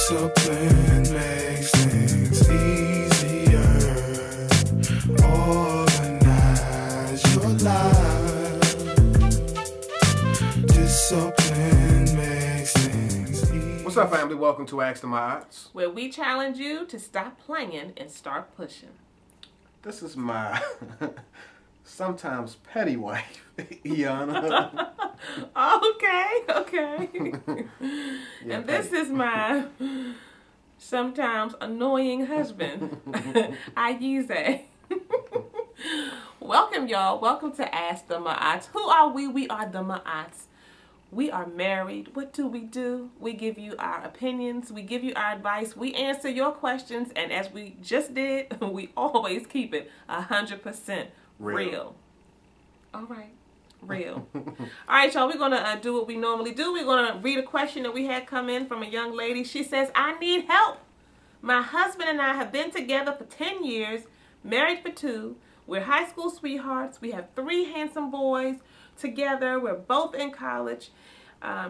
Discipline makes things easier. Organize your life. Discipline makes things easier. What's up, family? Welcome to Ask My Odds, where we challenge you to stop playing and start pushing. This is my sometimes petty wife, Iana. Okay. And this is my sometimes annoying husband, Ayize. Welcome, y'all. Welcome to Ask the Ma'ats. Who are we? We are the Ma'ats. We are married. What do? We give you our opinions. We give you our advice. We answer your questions. And as we just did, we always keep it 100% real. All right. Real. All right, y'all. We're going to do what we normally do. We're going to read a question that we had come in from a young lady. She says, I need help. My husband and I have been together for 10 years, married for 2. We're high school sweethearts. We have 3 handsome boys together. We're both in college.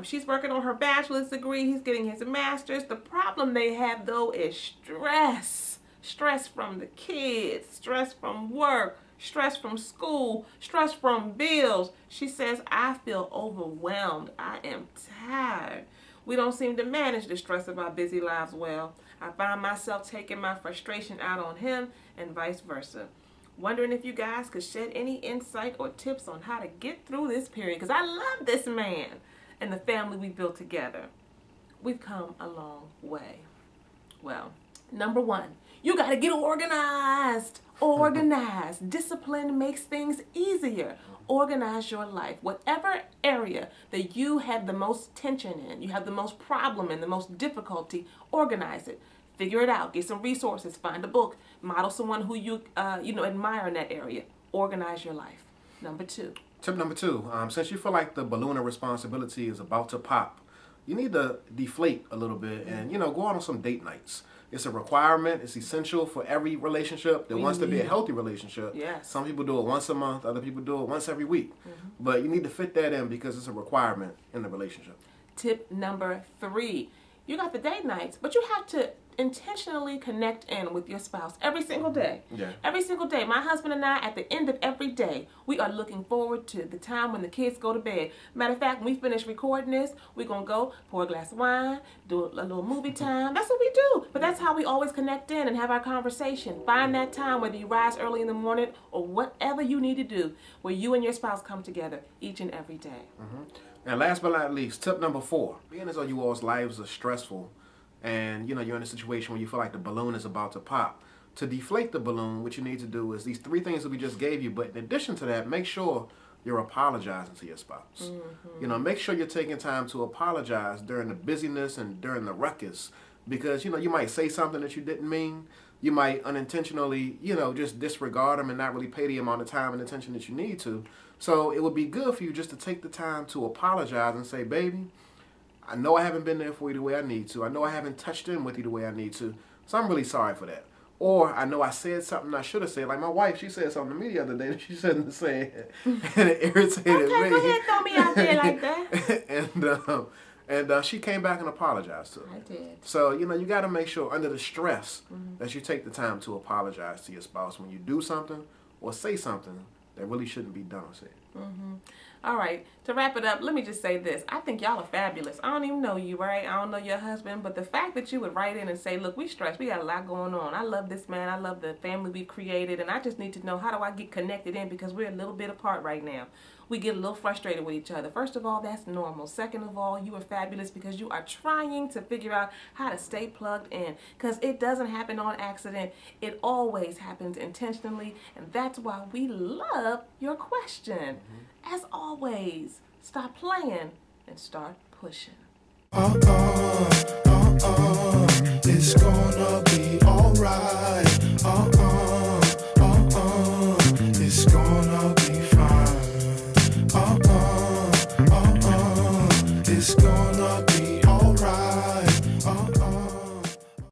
She's working on her bachelor's degree. He's getting his master's. The problem they have, though, is stress. Stress from the kids, stress from work, stress from school, stress from bills. She says, I feel overwhelmed. I am tired. We don't seem to manage the stress of our busy lives well. I find myself taking my frustration out on him and vice versa. Wondering if you guys could shed any insight or tips on how to get through this period, because I love this man and the family we built together. We've come a long way. Well, number 1, you got to get organized. Organized. Discipline makes things easier. Organize your life. Whatever area that you have the most tension in, you have the most problem in, the most difficulty, organize it. Figure it out. Get some resources. Find a book. Model someone who you admire in that area. Organize your life. Number 2. Tip number 2, since you feel like the balloon of responsibility is about to pop, you need to deflate a little bit and, go out on some date nights. It's a requirement. It's essential for every relationship that wants to be a healthy relationship. Yes. Some people do it once a month. Other people do it once every week. But you need to fit that in because it's a requirement in the relationship. Tip number 3. You got the date nights, but you have to intentionally connect in with your spouse every single day. Yeah. Every single day. My husband and I, at the end of every day, we are looking forward to the time when the kids go to bed. Matter of fact, when we finish recording this, we're going to go pour a glass of wine, do a little movie time. That's what we do. But that's how we always connect in and have our conversation. Find that time, whether you rise early in the morning or whatever you need to do, where you and your spouse come together each and every day. And last but not least, tip number 4. Being as though you all's lives are stressful and, you're in a situation where you feel like the balloon is about to pop. To deflate the balloon, what you need to do is these 3 things that we just gave you. But in addition to that, make sure you're apologizing to your spouse. Make sure you're taking time to apologize during the busyness and during the ruckus. Because, you might say something that you didn't mean. You might unintentionally, just disregard them and not really pay the amount of time and attention that you need to. So it would be good for you just to take the time to apologize and say, baby, I know I haven't been there for you the way I need to. I know I haven't touched in with you the way I need to. So I'm really sorry for that. Or I know I said something I should have said. Like my wife, she said something to me the other day that she shouldn't have said. And it irritated me. Okay, go ahead, throw me out there like that. And she came back and apologized to her. I did. So, you got to make sure under the stress that you take the time to apologize to your spouse when you do something or say something that really shouldn't be done or said. All right, to wrap it up, let me just say this. I think y'all are fabulous. I don't even know you, right? I don't know your husband, but the fact that you would write in and say, look, we stressed. We got a lot going on. I love this man. I love the family we created, and I just need to know, how do I get connected in, because we're a little bit apart right now. We get a little frustrated with each other. First of all, that's normal. Second of all, you are fabulous because you are trying to figure out how to stay plugged in, because it doesn't happen on accident. It always happens intentionally, and that's why we love your question. As always, stop playing and start pushing. It's gonna be alright.